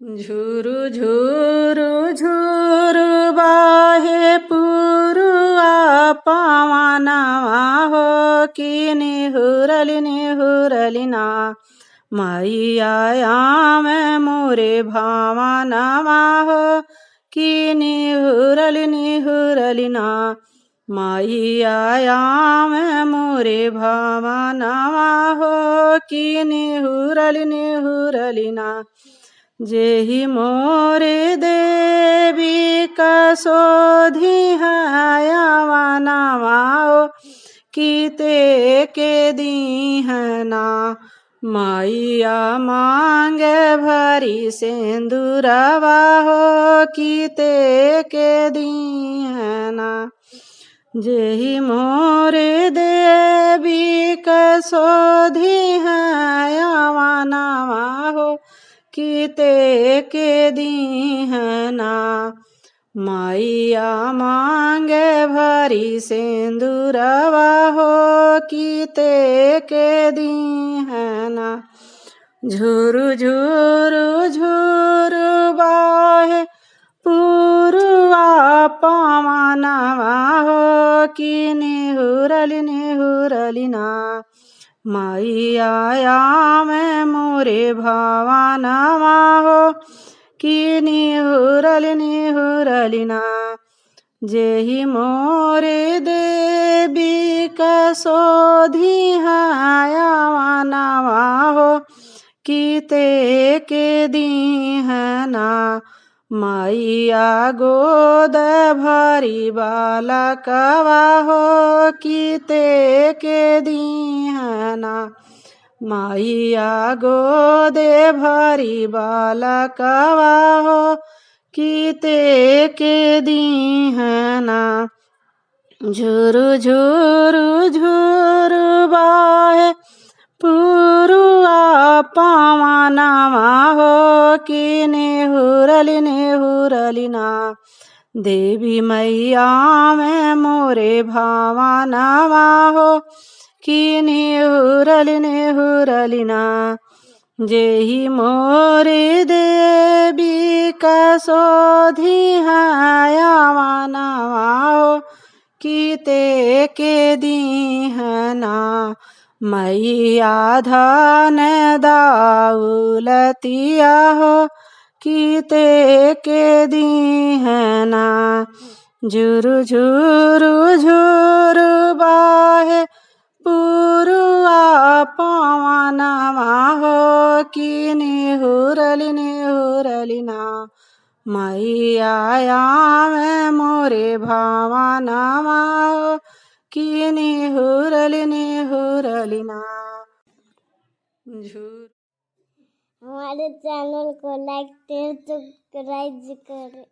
झुरु झुरु झुरु बाहे पुरुआ पवनवा हो कि निहुरली ना मैया में मोरे भावनवा हो कि निहुरली ना मैया में मोरे भावनवा हो कि निहुरली ना जेहि मोरे देवी कसोधि हयावनवाओ कीते के दीहना मैया मांगे भरी सिंदूरवा हो कीते के दीहना जेहि मोरे देवी कसोधि हयावनवा हो कीते के दीहना मैया मांगे भरी सिंदूरवा हो कीते के दीहना झुरु झुरु झुरु बाहे पुरुआ पवनवा हो कि निहुरली ना मैया में मोरे भावनवा हो कि निहुरली ना जेहि मोरे देवी कसोधि हयावनवा हो कीते के दीहना मैया गोद भरी बालकवा हो कीते के दीहना मैया गोदे भरी बालकवा हो कीते के दीहना झुरु झुरु झुरु बाहे पुरुआ पवनवा हो कि निहुरली ना देवी मैया में मोरे भावनवा हो कि निहुरली ना जेहि मोरे देवी कसोधि हयावनवा हो कीते के दीहना मैया धन दौलतिया हो कीते के दीहना झुरु झुरु झुरु बाहे पुरुआ पवनवा हो कि निहुरली ना मैया में मोरे भावनवा हो कि निहुरली ना हमारे चैनल को लाइक सब्सक्राइब करें।